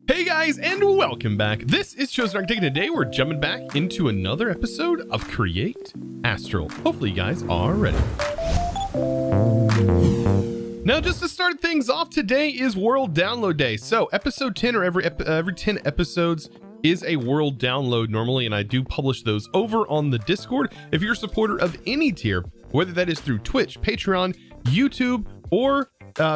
Hey guys, and welcome back. This is ChosenArchitect, and today we're jumping back into another episode of Create Astral. Hopefully you guys are ready. Now, just to start things off, today is World Download Day. So episode 10 or every 10 episodes is a world download normally, and I do publish those over on the Discord. If you're a supporter of any tier, whether that is through Twitch, Patreon, YouTube, or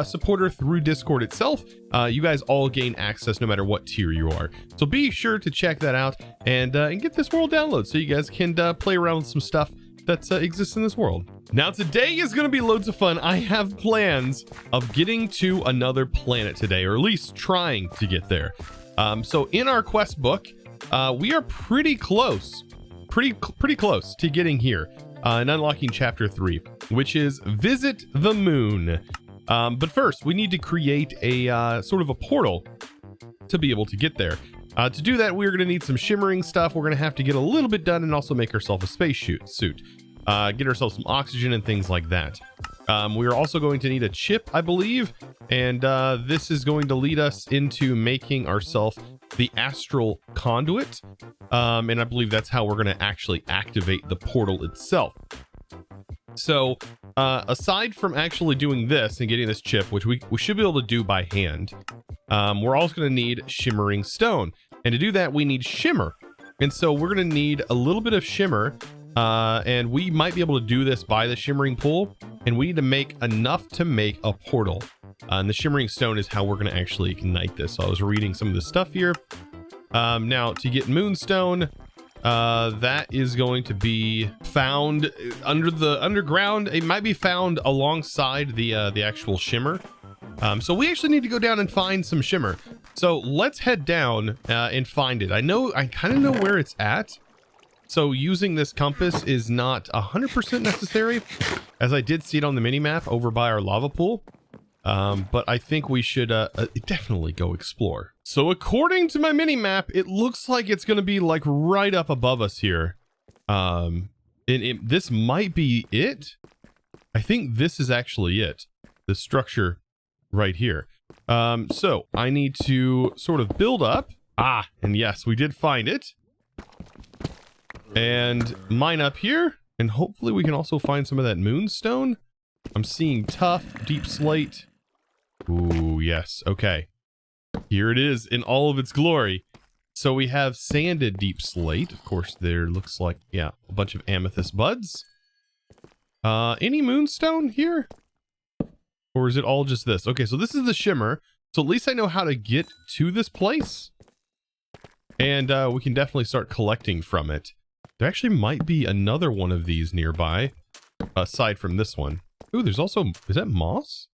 supporter through Discord itself, you guys all gain access no matter what tier you are. So be sure to check that out and get this world download so you guys can play around with some stuff that exists in this world. Now today is going to be loads of fun. I have plans of getting to another planet today, or at least trying to get there. So in our quest book, we are pretty close to getting here and unlocking chapter 3, which is Visit the Moon. But first, we need to create a sort of a portal to be able to get there. To do that, we're going to need some shimmering stuff. We're going to have to get a little bit done and also make ourselves a space suit. Get ourselves some oxygen and things like that. We're also going to need a chip, I believe, and this is going to lead us into making ourselves the Astral conduit. And I believe that's how we're going to actually activate the portal itself. So aside from actually doing this and getting this chip, which we should be able to do by hand, we're also going to need shimmering stone. And to do that, we need shimmer. And so we're going to need a little bit of shimmer. And we might be able to do this by the shimmering pool. And we need to make enough to make a portal. And the shimmering stone is how we're going to actually ignite this. So I was reading some of this stuff here. Now, to get Moonstone, that is going to be found under the underground. It might be found alongside the actual shimmer. So we actually need to go down and find some shimmer. So let's head down and find it. I kind of know where it's at. So using this compass is not 100% necessary, as I did see it on the mini map over by our lava pool. But I think we should definitely go explore. So according to my mini map, it looks like it's going to be like right up above us here. This might be it. I think this is actually it. The structure right here. So I need to sort of build up. And yes, we did find it. And mine up here. And hopefully we can also find some of that Moonstone. I'm seeing tough, deep slate. Ooh, yes. Okay. Here it is in all of its glory. So we have sanded deep slate. Of course, there looks like, yeah, a bunch of amethyst buds. Any Moonstone here? Or is it all just this? Okay, so this is the shimmer. So at least I know how to get to this place. And we can definitely start collecting from it. There actually might be another one of these nearby, aside from this one. Ooh, there's also, is that moss?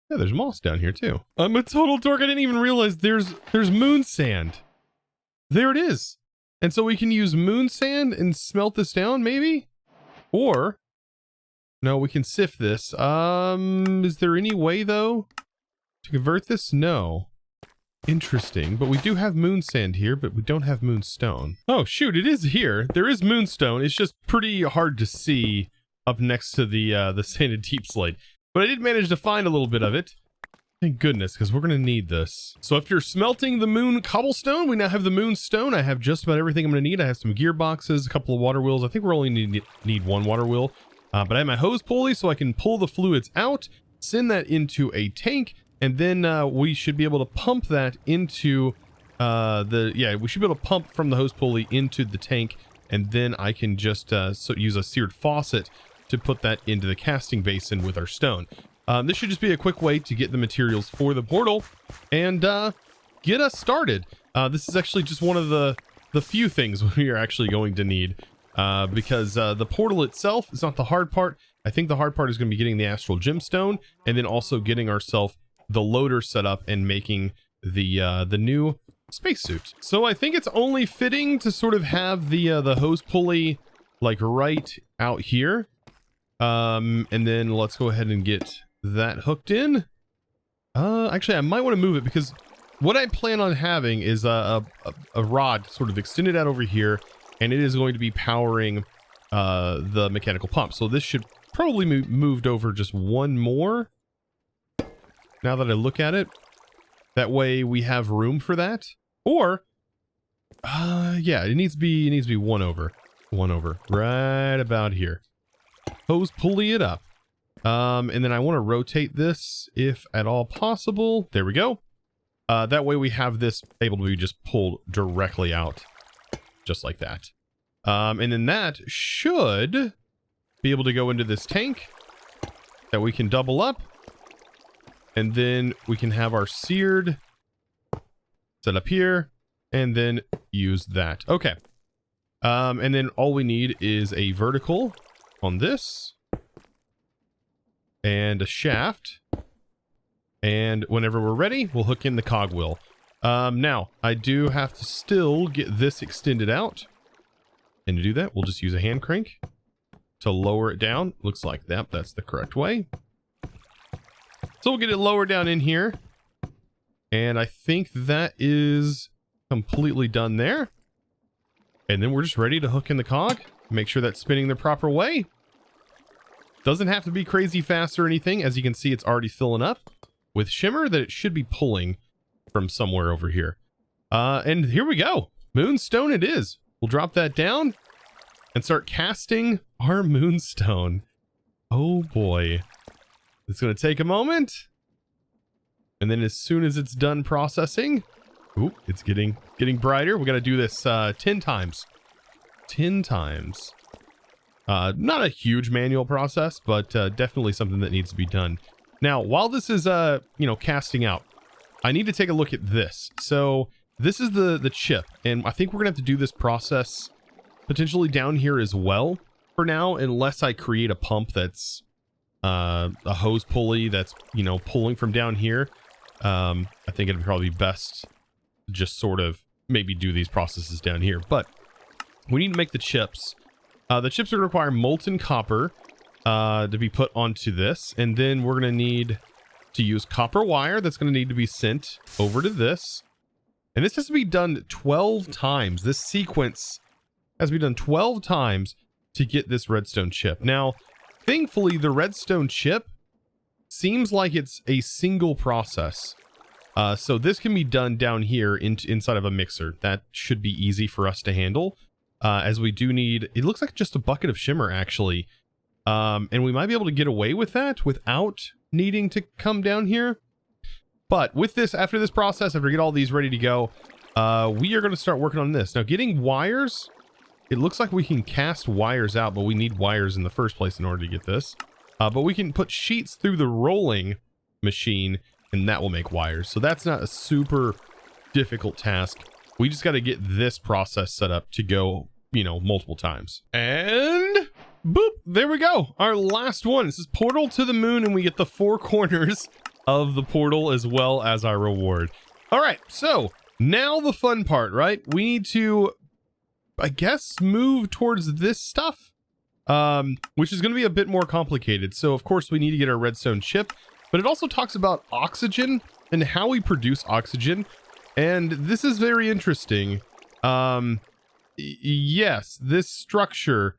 Yeah, there's moss down here too. I'm a total dork. I didn't even realize there's moon sand. There it is. And so we can use moon sand and smelt this down, maybe? Or, no, we can sift this. Is there any way though to convert this? No. Interesting, but we do have moon sand here, but we don't have moonstone. Oh shoot, it is here. There is moonstone. It's just pretty hard to see up next to the sanded deep slate. But I did manage to find a little bit of it. Thank goodness, because we're going to need this. So after smelting the moon cobblestone, we now have the moonstone. I have just about everything I'm going to need. I have some gearboxes, a couple of water wheels. I think we're only need one water wheel. But I have my hose pulley so I can pull the fluids out, send that into a tank, and then we should be able to pump that into we should be able to pump from the hose pulley into the tank, and then I can just use a seared faucet to put that into the casting basin with our stone. This should just be a quick way to get the materials for the portal and get us started. This is actually just one of the few things we are actually going to need because the portal itself is not the hard part. I think the hard part is going to be getting the Astral gemstone and then also getting ourselves the loader set up and making the new spacesuit. So I think it's only fitting to sort of have the hose pulley like right out here. And then let's go ahead and get that hooked in. Actually, I might want to move it because what I plan on having is a rod sort of extended out over here, and it is going to be powering the mechanical pump. So this should probably moved over just one more. Now that I look at it, That way we have room for that. Or, yeah, it needs to be one over, right about here. Hose pulley it up. And then I want to rotate this if at all possible. There we go. That way we have this able to be just pulled directly out, just like that. And then that should be able to go into this tank that we can double up. And then we can have our seared set up here and then use that. Okay. And then all we need is a vertical on this and a shaft. And whenever we're ready, we'll hook in the cogwheel. Now, I do have to still get this extended out. And to do that, we'll just use a hand crank to lower it down. Looks like that's the correct way. So we'll get it lower down in here. And I think that is completely done there. And then we're just ready to hook in the cog. Make sure that's spinning the proper way. Doesn't have to be crazy fast or anything. As you can see, it's already filling up with shimmer that it should be pulling from somewhere over here. And here we go. Moonstone it is. We'll drop that down and start casting our moonstone. Oh boy. It's going to take a moment. And then as soon as it's done processing, ooh, it's getting brighter. We got to do this 10 times. 10 times. Not a huge manual process, but definitely something that needs to be done. Now, while this is casting out, I need to take a look at this. So this is the chip, and I think we're gonna have to do this process potentially down here as well for now, unless I create a pump that's a hose pulley that's pulling from down here. I think it'd probably be best to just sort of maybe do these processes down here, but we need to make the chips. The chips are going to require molten copper to be put onto this. And then we're going to need to use copper wire that's going to need to be sent over to this. And this has to be done 12 times. This sequence has to be done 12 times to get this redstone chip. Now, thankfully, the redstone chip seems like it's a single process. So this can be done down here inside of a mixer. That should be easy for us to handle. As we do need, it looks like just a bucket of shimmer actually. And we might be able to get away with that without needing to come down here. But with this, after this process, after we get all these ready to go, we are going to start working on this. Now getting wires, it looks like we can cast wires out, but we need wires in the first place in order to get this. But we can put sheets through the rolling machine and that will make wires. So that's not a super difficult task. We just got to get this process set up to go, multiple times. And boop, there we go. Our last one. This is portal to the moon, and we get the 4 corners of the portal as well as our reward. All right, so now the fun part, right? We need to, I guess, move towards this stuff, which is going to be a bit more complicated. So, of course, we need to get our redstone chip, but it also talks about oxygen and how we produce oxygen. And this is very interesting. Yes, this structure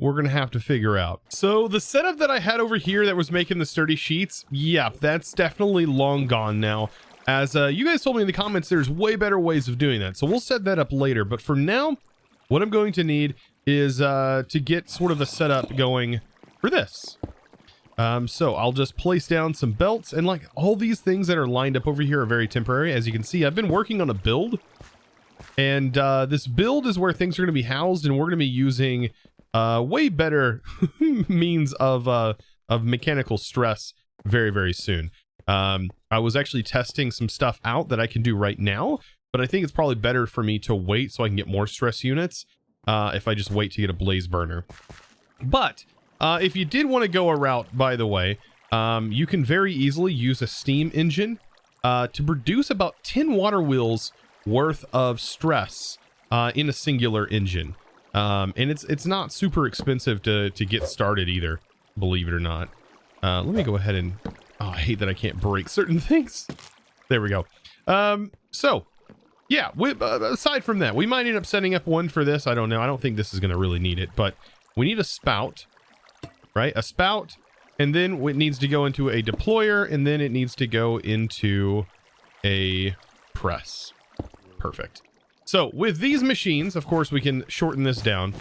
we're going to have to figure out. So the setup that I had over here that was making the sturdy sheets, yeah, that's definitely long gone now. As you guys told me in the comments, there's way better ways of doing that. So we'll set that up later. But for now, what I'm going to need is to get sort of a setup going for this. So I'll just place down some belts, and like all these things that are lined up over here are very temporary. As you can see, I've been working on a build, and this build is where things are going to be housed, and we're going to be using way better means of mechanical stress very, very soon. I was actually testing some stuff out that I can do right now, but I think it's probably better for me to wait so I can get more stress units if I just wait to get a blaze burner. But if you did want to go a route, by the way, you can very easily use a steam engine to produce about 10 water wheels worth of stress in a singular engine. And it's not super expensive to get started either, believe it or not. Let me go ahead and... Oh, I hate that I can't break certain things. There we go. So, yeah, aside from that, we might end up setting up one for this. I don't know. I don't think this is going to really need it, but we need a spout. Right, a spout, and then it needs to go into a deployer, and then it needs to go into a press. Perfect. So with these machines, of course, we can shorten this down.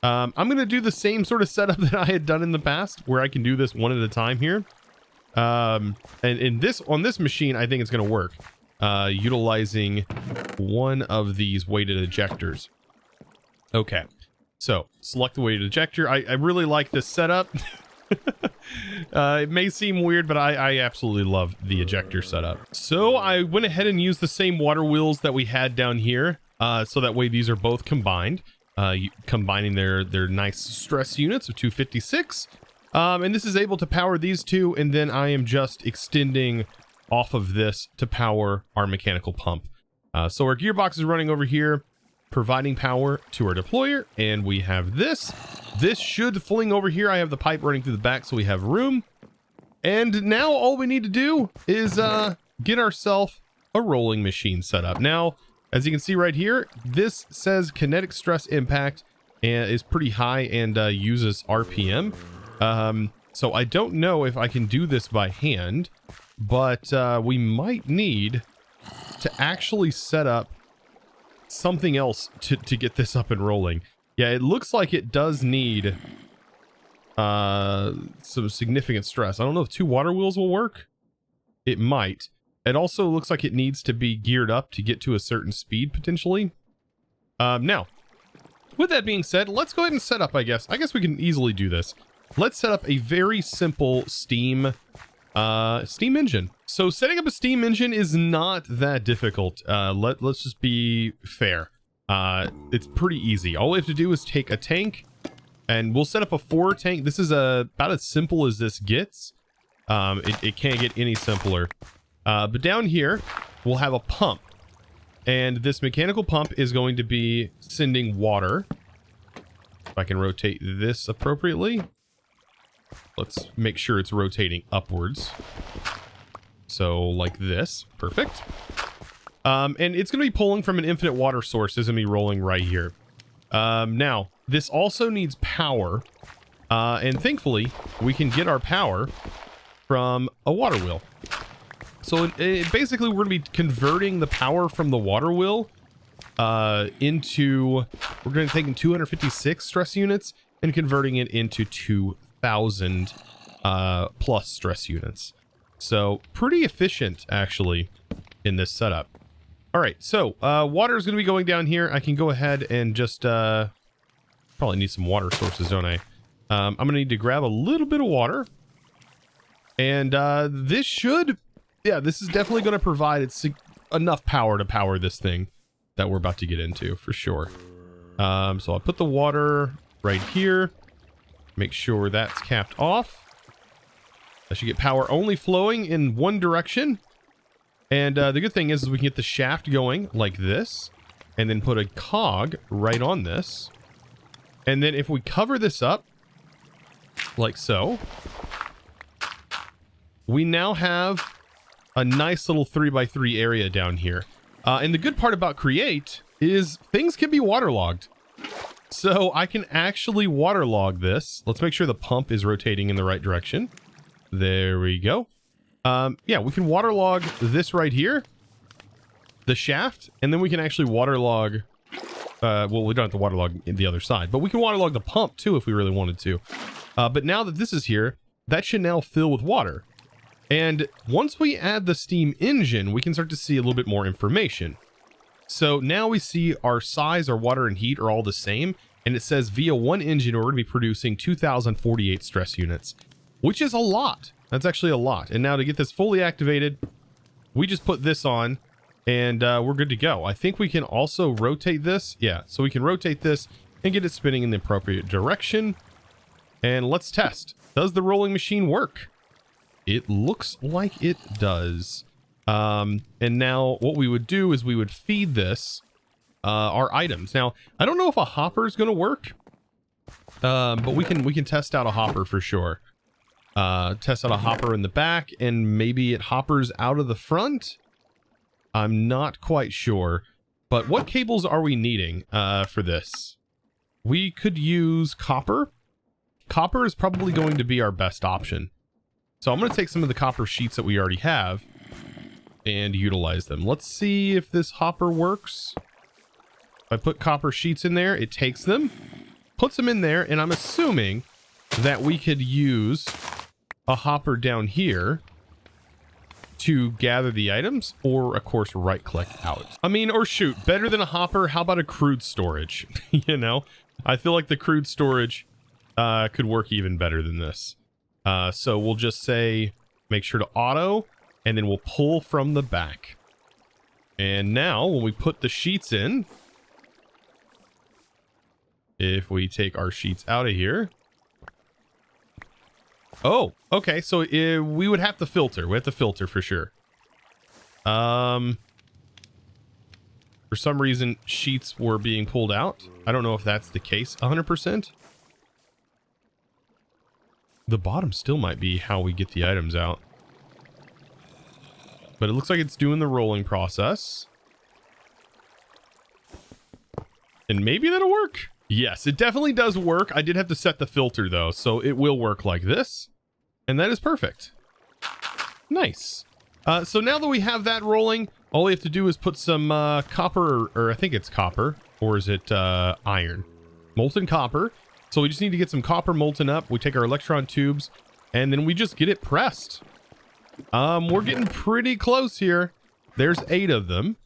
I'm going to do the same sort of setup that I had done in the past, where I can do this one at a time here. And on this machine, I think it's going to work, utilizing one of these weighted ejectors. Okay, so select the weighted ejector. I really like this setup. It may seem weird, but I absolutely love the ejector setup. So I went ahead and used the same water wheels that we had down here, so that way these are both combined, combining their nice stress units of 256. And this is able to power these two, and then I am just extending off of this to power our mechanical pump. So our gearbox is running over here, providing power to our deployer, and we have this. This should fling over here. I have the pipe running through the back, so we have room. And now all we need to do is get ourselves a rolling machine set up. Now, as you can see right here, this says kinetic stress impact and is pretty high and uses RPM. So I don't know if I can do this by hand, but we might need to actually set up something else to get this up and rolling. Yeah, it looks like it does need some significant stress. I don't know if 2 water wheels will work. It might. It also looks like it needs to be geared up to get to a certain speed potentially. Now, with that being said, let's go ahead and set up, I guess we can easily do this. Let's set up a very simple steam engine. So setting up a steam engine is not that difficult. Let's just be fair. It's pretty easy. All we have to do is take a tank, and we'll set up a 4 tank. This is about as simple as this gets. It can't get any simpler. But down here, we'll have a pump, and this mechanical pump is going to be sending water. If I can rotate this appropriately. Let's make sure it's rotating upwards. So like this. Perfect. And it's going to be pulling from an infinite water source. It's going to be rolling right here. Now, this also needs power. And thankfully, we can get our power from a water wheel. So basically, we're going to be converting the power from the water wheel into... We're going to take 256 stress units and converting it into 2,000 plus stress units. So pretty efficient, actually, in this setup. All right, so water is going to be going down here. I can go ahead and just probably need some water sources, don't I? I'm going to need to grab a little bit of water. And this should... Yeah, this is definitely going to provide enough power to power this thing that we're about to get into, for sure. So I'll put the water right here. Make sure that's capped off. I should get power only flowing in one direction. And the good thing is we can get the shaft going like this, and then put a cog right on this. And then if we cover this up, like so, we now have a nice little 3x3 area down here. And the good part about Create is things can be waterlogged. So I can actually waterlog this. Let's make sure the pump is rotating in the right direction. There we go. Yeah, we can waterlog this right here, the shaft, and then we can actually waterlog, well, we don't have to waterlog the other side, but we can waterlog the pump too if we really wanted to. But now that this is here, that should now fill with water. And once we add the steam engine, we can start to see a little bit more information. So now we see our size, our water and heat are all the same. And it says via one engine, we're going to be producing 2,048 stress units, which is a lot. That's actually a lot. And now to get this fully activated, we just put this on and we're good to go. I think we can also rotate this. Yeah, so we can rotate this and get it spinning in the appropriate direction. And let's test. Does the rolling machine work? It looks like it does. And now what we would do is we would feed this our items. Now, I don't know if a hopper is going to work, but we can test out a hopper for sure. Test out a hopper in the back, and maybe it hoppers out of the front. I'm not quite sure. But what cables are we needing for this? We could use copper. Copper is probably going to be our best option. So I'm going to take some of the copper sheets that we already have, and utilize them. Let's see if this hopper works. If I put copper sheets in there, it takes them, puts them in there, and I'm assuming that we could use a hopper down here to gather the items, or of course right click out. I mean, or shoot, better than a hopper, how about a crude storage? You know, I feel like the crude storage could work even better than this. So we'll just say, make sure to auto, and then we'll pull from the back. And now when we put the sheets in, if we take our sheets out of here, oh, okay, so we would have to filter. We have to filter for sure. For some reason, sheets were being pulled out. I don't know if that's the case 100%. The bottom still might be how we get the items out. But it looks like it's doing the rolling process. And maybe that'll work. Yes, it definitely does work. I did have to set the filter though, so it will work like this. And that is perfect. Nice. So now that we have that rolling, all we have to do is put some copper, or I think it's copper, or is it iron? Molten copper. So we just need to get some copper molten up. We take our electron tubes, and then we just get it pressed. We're getting pretty close here. There's 8 of them.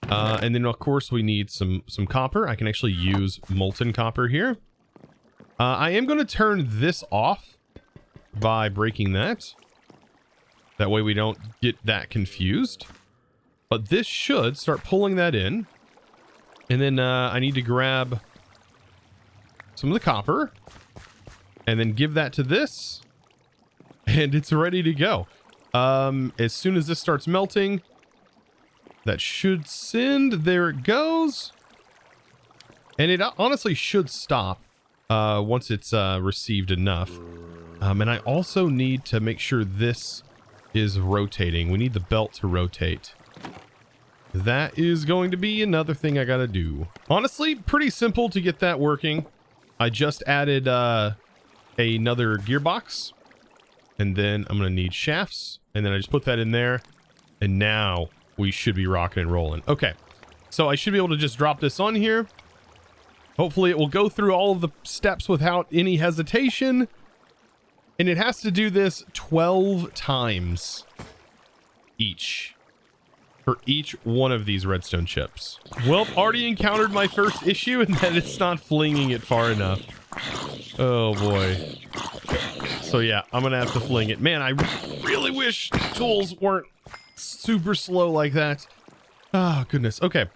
And then of course we need some copper. I can actually use molten copper here. I am going to turn this off by breaking that. That way we don't get that confused. But this should start pulling that in. And then I need to grab some of the copper and then give that to this. And it's ready to go. As soon as this starts melting, that should send. There it goes. And it honestly should stop once it's received enough. And I also need to make sure this is rotating. We need the belt to rotate. That is going to be another thing I gotta do. Honestly, pretty simple to get that working. I just added another gearbox. And then I'm gonna need shafts. And then I just put that in there. And now we should be rocking and rolling. Okay, so I should be able to just drop this on here. Hopefully it will go through all of the steps without any hesitation. And it has to do this 12 times each. For each one of these redstone chips. Well, already encountered my first issue in that it's not flinging it far enough. Oh boy. So yeah, I'm gonna have to fling it. Man, I really wish tools weren't super slow like that. Oh goodness. Okay,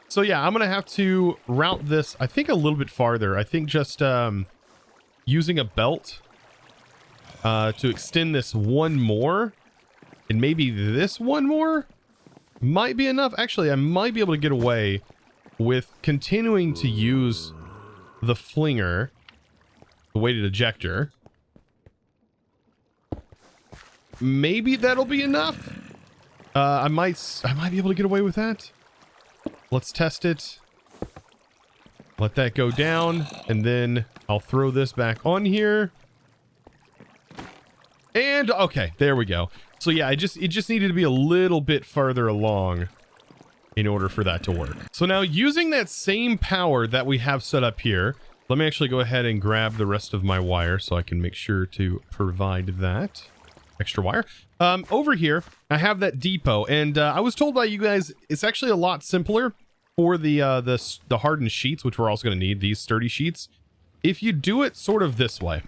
so yeah, I'm gonna have to route this, I think, a little bit farther. I think just using a belt to extend this one more, and maybe this one more might be enough. Actually, I might be able to get away with continuing to use the flinger, the weighted ejector. Maybe that'll be enough. I might be able to get away with that. Let's test it. Let that go down, and then I'll throw this back on here. And okay, there we go. So yeah, it just needed to be a little bit further along in order for that to work. So now, using that same power that we have set up here, let me actually go ahead and grab the rest of my wire so I can make sure to provide that extra wire. Over here, I have that depot, and I was told by you guys it's actually a lot simpler for the hardened sheets, which we're also going to need, these sturdy sheets, if you do it sort of this way.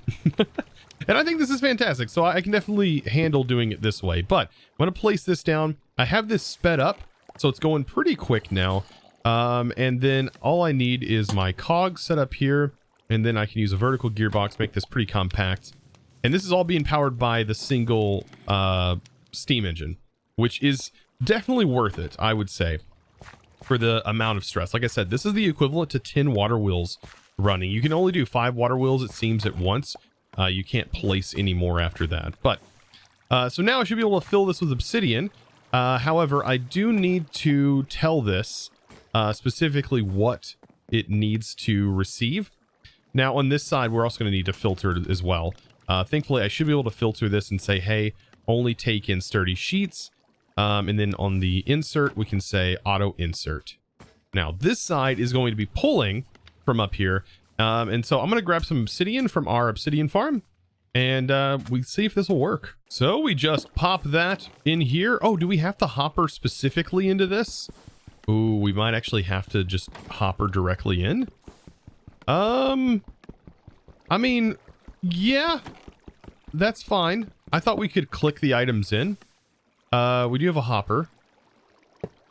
And I think this is fantastic, so I can definitely handle doing it this way. But I'm going to place this down. I have this sped up, so it's going pretty quick now. And then all I need is my cog set up here, and then I can use a vertical gearbox, make this pretty compact. And this is all being powered by the single steam engine, which is definitely worth it, I would say, for the amount of stress. Like I said, this is the equivalent to 10 water wheels running. You can only do 5 water wheels, it seems, at once. You can't place any more after that. But so now I should be able to fill this with obsidian. However, I do need to tell this specifically what it needs to receive. Now on this side, we're also going to need to filter it as well. Thankfully, I should be able to filter this and say, hey, only take in sturdy sheets. And then on the insert, we can say auto insert. Now this side is going to be pulling from up here. And so I'm going to grab some obsidian from our obsidian farm and we see if this will work. So we just pop that in here. Oh, do we have to hopper specifically into this? Ooh, we might actually have to just hopper directly in. I mean, yeah, that's fine. I thought we could click the items in. We do have a hopper.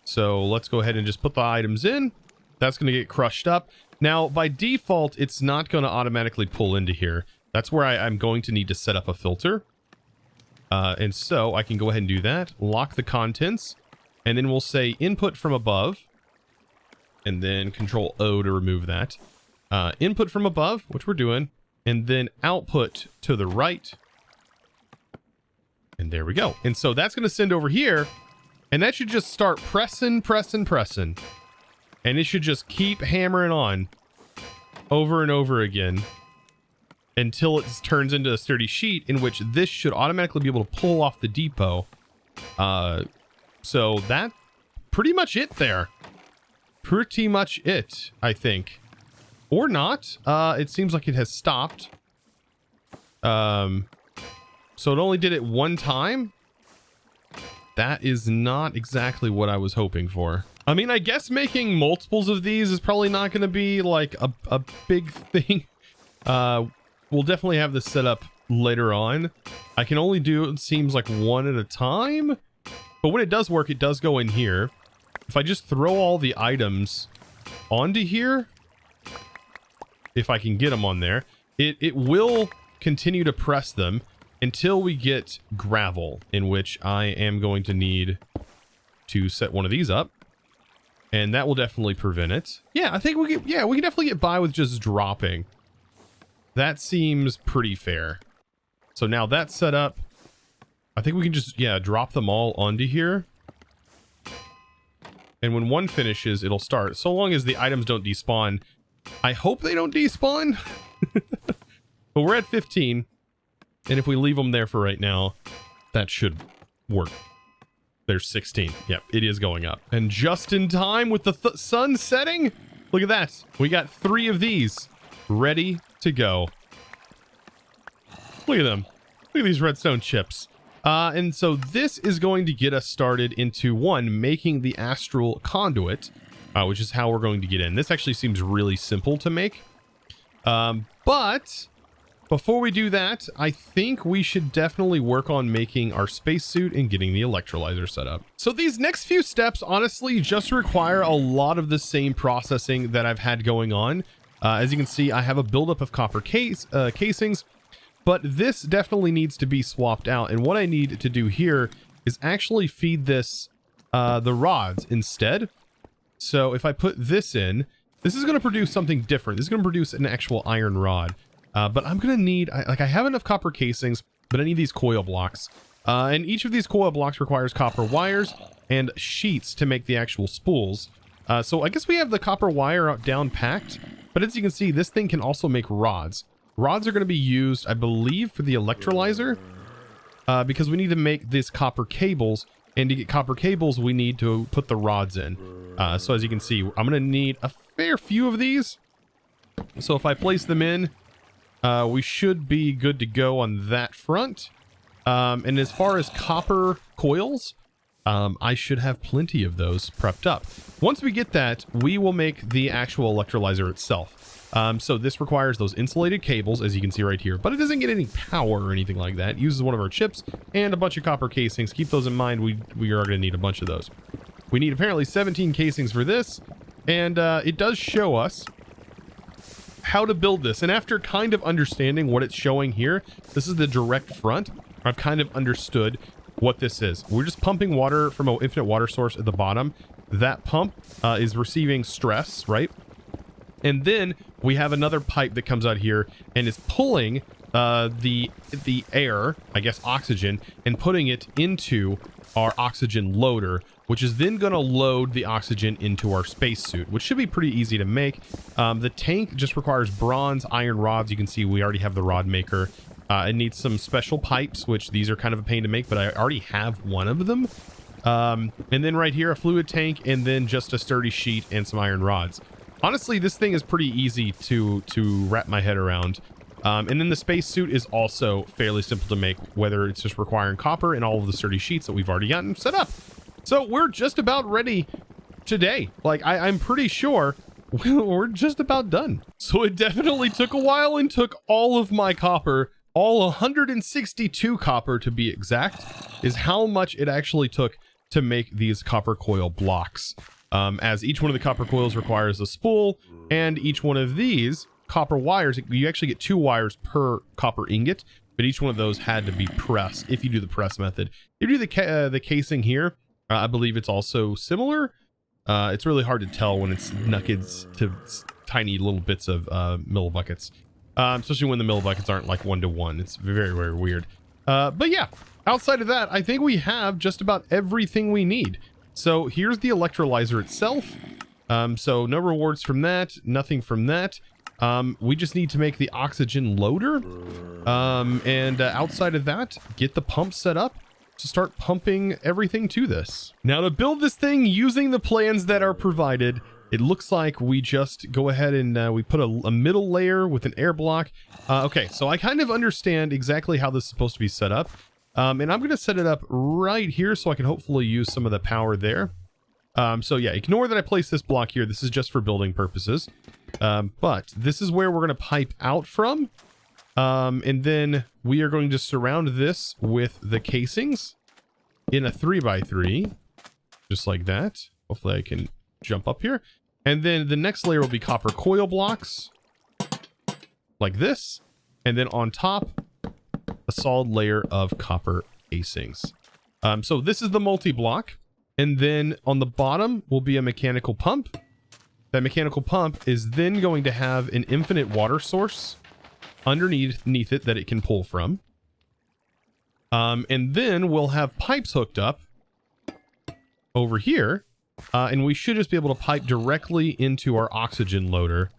So let's go ahead and just put the items in. That's going to get crushed up. Now, by default, it's not going to automatically pull into here. That's where I'm going to need to set up a filter. And so I can go ahead and do that. Lock the contents. And then we'll say input from above. And then Control O to remove that. Input from above, which we're doing. And then output to the right. And there we go. And so that's going to send over here. And that should just start pressing. And it should just keep hammering on over and over again until it turns into a sturdy sheet, in which this should automatically be able to pull off the depot. So that's pretty much it there. Pretty much it, I think. Or not. It seems like it has stopped. So it only did it one time. That is not exactly what I was hoping for. I mean, I guess making multiples of these is probably not going to be like a big thing. We'll definitely have this set up later on. I can only do, it seems like, one at a time. But when it does work, it does go in here. If I just throw all the items onto here, if I can get them on there, it will continue to press them until we get gravel, in which I am going to need to set one of these up. And that will definitely prevent it. Yeah, I think we can definitely get by with just dropping. That seems pretty fair. So now that's set up. I think we can just, drop them all onto here. And when one finishes, it'll start. So long as the items don't despawn. I hope they don't despawn. But we're at 15. And if we leave them there for right now, that should work. There's 16. Yep, it is going up. And just in time with the sun setting. Look at that. We got 3 of these ready to go. Look at them. Look at these redstone chips. And so this is going to get us started into, one, making the Astral conduit, which is how we're going to get in. This actually seems really simple to make. But before we do that, I think we should definitely work on making our spacesuit and getting the electrolyzer set up. So these next few steps, honestly, just require a lot of the same processing that I've had going on. As you can see, I have a buildup of copper casings, but this definitely needs to be swapped out. And what I need to do here is actually feed this the rods instead. So if I put this in, this is going to produce something different. This is going to produce an actual iron rod. But I'm going to need, I have enough copper casings, but I need these coil blocks. And each of these coil blocks requires copper wires and sheets to make the actual spools. So I guess we have the copper wire down packed, but as you can see, this thing can also make rods. Rods are going to be used, I believe, for the electrolyzer, because we need to make these copper cables, and to get copper cables, we need to put the rods in. So as you can see, I'm going to need a fair few of these. So if I place them in, we should be good to go on that front. And as far as copper coils, I should have plenty of those prepped up. Once we get that, we will make the actual electrolyzer itself. So this requires those insulated cables, as you can see right here, but it doesn't get any power or anything like that. It uses one of our chips and a bunch of copper casings. Keep those in mind. We are going to need a bunch of those. We need apparently 17 casings for this, and it does show us how to build this. And after kind of understanding what it's showing here, this is the direct front. I've kind of understood what this is. We're just pumping water from an infinite water source at the bottom. That pump is receiving stress, right? And then we have another pipe that comes out here and is pulling the air, I guess oxygen, and putting it into our oxygen loader, which is then going to load the oxygen into our spacesuit, which should be pretty easy to make. The tank just requires bronze, iron rods. You can see we already have the rod maker. It needs some special pipes, which these are kind of a pain to make, but I already have one of them. And then right here, a fluid tank, and then just a sturdy sheet and some iron rods. Honestly, this thing is pretty easy to wrap my head around. And then the spacesuit is also fairly simple to make, whether it's just requiring copper and all of the sturdy sheets that we've already gotten set up. So we're just about ready today. Like, I'm pretty sure we're just about done. So it definitely took a while and took all of my copper, all 162 copper to be exact, is how much it actually took to make these copper coil blocks. As each one of the copper coils requires a spool, and each one of these copper wires, you actually get 2 wires per copper ingot, but each one of those had to be pressed if you do the press method. If you do the casing here, I believe it's also similar. It's really hard to tell when it's nuggets to tiny little bits of millibuckets, especially when the millibuckets aren't like 1-to-1. It's very, very weird. But yeah, outside of that, I think we have just about everything we need. So here's the electrolyzer itself. So no rewards from that, nothing from that. We just need to make the oxygen loader. And outside of that, get the pump set up to start pumping everything to this. Now, to build this thing using the plans that are provided, it looks like we just go ahead and we put a middle layer with an air block. Okay, so I kind of understand exactly how this is supposed to be set up. And I'm going to set it up right here so I can hopefully use some of the power there. So yeah, ignore that I placed this block here. This is just for building purposes. But this is where we're going to pipe out from. And then we are going to surround this with the casings in a 3x3, just like that. Hopefully I can jump up here. And then the next layer will be copper coil blocks like this. And then on top, a solid layer of copper casings. So this is the multi-block. And then on the bottom will be a mechanical pump. That mechanical pump is then going to have an infinite water source underneath it that it can pull from. And then we'll have pipes hooked up over here. And we should just be able to pipe directly into our oxygen loader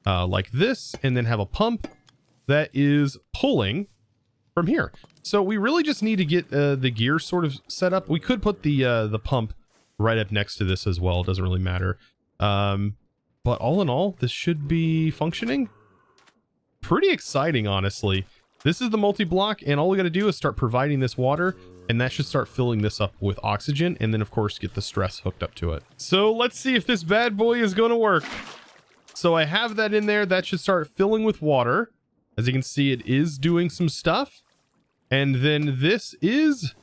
like this, and then have a pump that is pulling from here. So we really just need to get the gear sort of set up. We could put the pump right up next to this as well. It doesn't really matter. But all in all, this should be functioning. Pretty exciting, honestly. This is the multi-block, and all we got to do is start providing this water, and that should start filling this up with oxygen, and then of course get the stress hooked up to it. So let's see if this bad boy is going to work. So I have that in there. That should start filling with water. As you can see, it is doing some stuff. And then this is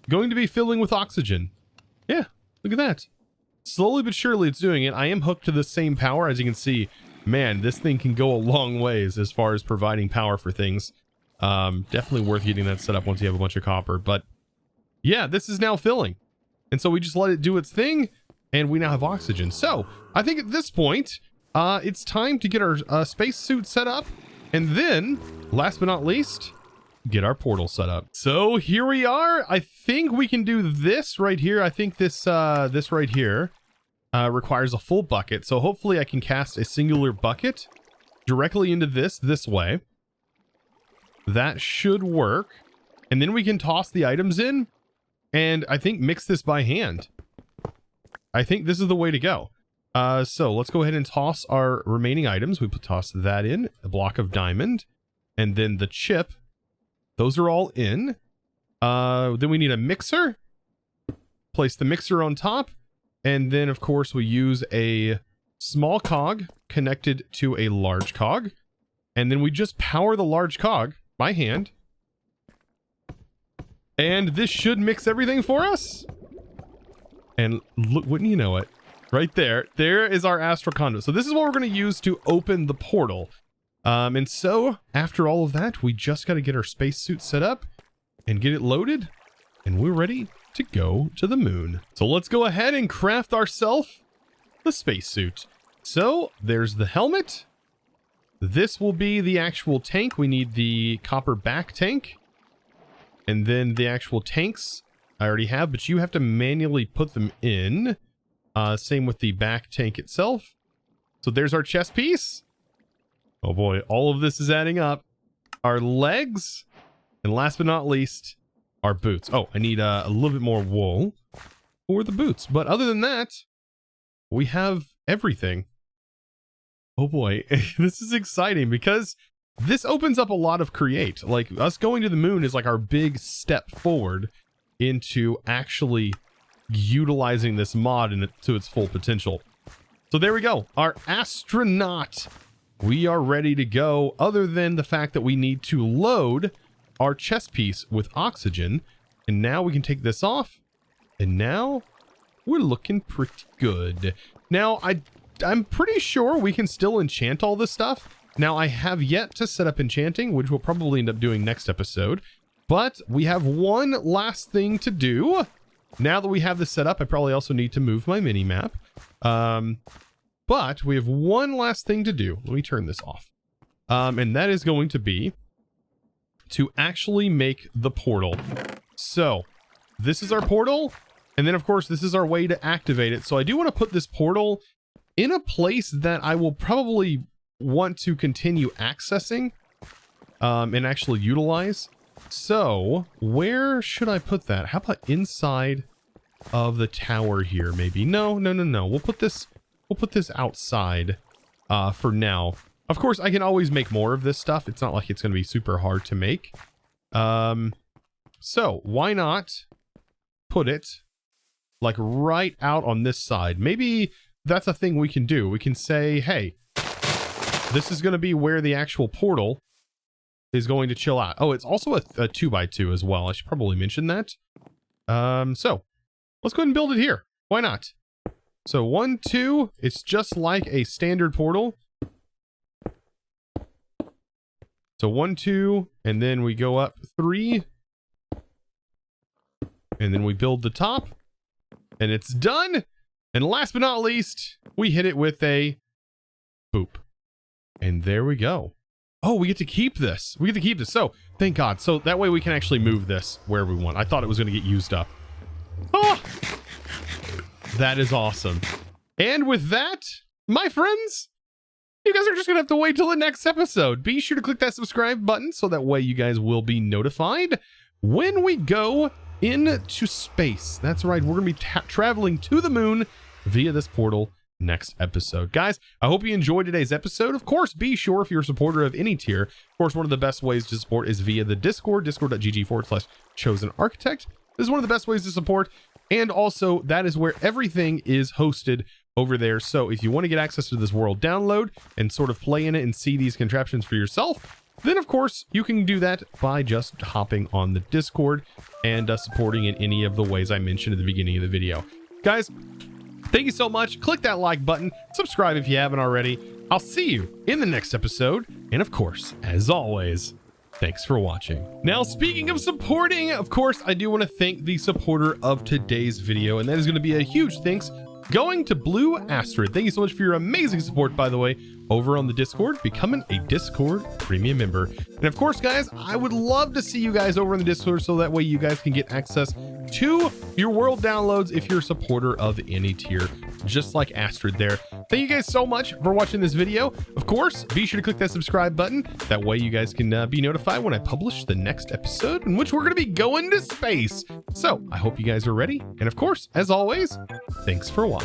going to be filling with oxygen. Yeah, look at that. Slowly but surely it's doing it. I am hooked to the same power. As you can see, man, this thing can go a long ways as far as providing power for things. Definitely worth getting that set up once you have a bunch of copper. But yeah, this is now filling. And so we just let it do its thing, and we now have oxygen. So I think at this point, it's time to get our spacesuit set up. And then, last but not least, get our portal set up. So here we are. I think we can do this right here. I think this right here requires a full bucket. So hopefully I can cast a singular bucket directly into this way. That should work. And then we can toss the items in and I think mix this by hand. I think this is the way to go. So let's go ahead and toss our remaining items. We toss that in, a block of diamond, and then the chip. Those are all in. Then we need a mixer. Place the mixer on top. And then, of course, we use a small cog connected to a large cog. And then we just power the large cog by hand. And this should mix everything for us. And look, wouldn't you know it? Right there. There is our astral conduit. So this is what we're going to use to open the portal. And so, after all of that, we just got to get our spacesuit set up and get it loaded, and we're ready to go to the moon. So let's go ahead and craft ourselves the spacesuit. So, there's the helmet. This will be the actual tank. We need the copper back tank. And then the actual tanks I already have, but you have to manually put them in. Same with the back tank itself. So there's our chest piece. Oh boy, all of this is adding up. Our legs, and last but not least, our boots. Oh, I need a little bit more wool for the boots. But other than that, we have everything. Oh boy, this is exciting because this opens up a lot of create. Like us going to the moon is like our big step forward into actually utilizing this mod to its full potential. So there we go, our astronaut. We are ready to go, other than the fact that we need to load our chest piece with oxygen. And now we can take this off. And now we're looking pretty good. Now, I'm pretty sure we can still enchant all this stuff. Now, I have yet to set up enchanting, which we'll probably end up doing next episode. But we have one last thing to do. Now that we have this set up, I probably also need to move my mini-map. But we have one last thing to do. Let me turn this off. And that is going to be to actually make the portal. So this is our portal. And then of course, this is our way to activate it. So I do want to put this portal in a place that I will probably want to continue accessing, and actually utilize. So where should I put that? How about inside of the tower here? Maybe. No. We'll put this outside, for now. Of course, I can always make more of this stuff. It's not like it's going to be super hard to make. So why not put it like right out on this side? Maybe that's a thing we can do. We can say, hey, this is going to be where the actual portal is going to chill out. Oh, it's also a 2x2 as well. I should probably mention that. So let's go ahead and build it here. Why not? So 1, 2, it's just like a standard portal. So 1, 2, and then we go up 3. And then we build the top. And it's done. And last but not least, we hit it with a boop. And there we go. Oh, we get to keep this. We get to keep this. So thank God. So that way we can actually move this wherever we want. I thought it was going to get used up. Oh, that is awesome. And with that, my friends, you guys are just going to have to wait till the next episode. Be sure to click that subscribe button so that way you guys will be notified when we go into space. That's right. We're going to be traveling to the moon via this portal next episode. Guys, I hope you enjoyed today's episode. Of course, be sure if you're a supporter of any tier, of course, one of the best ways to support is via the Discord, discord.gg/ChosenArchitect. This is one of the best ways to support. And also, that is where everything is hosted over there. So if you want to get access to this world download and sort of play in it and see these contraptions for yourself, then of course you can do that by just hopping on the Discord and supporting in any of the ways I mentioned at the beginning of the video. Guys, thank you so much. Click that like button, subscribe if you haven't already. I'll see you in the next episode. And of course, as always, thanks for watching. Now, speaking of supporting, of course, I do want to thank the supporter of today's video, and that is going to be a huge thanks going to Blue Astral. Thank you so much for your amazing support, by the way, over on the Discord, becoming a Discord premium member. And of course, guys, I would love to see you guys over in the Discord so that way you guys can get access to your world downloads if you're a supporter of any tier, just like Astrid there. Thank you guys so much for watching this video. Of course, be sure to click that subscribe button. That way you guys can be notified when I publish the next episode in which we're going to be going to space. So I hope you guys are ready. And of course, as always, thanks for watching.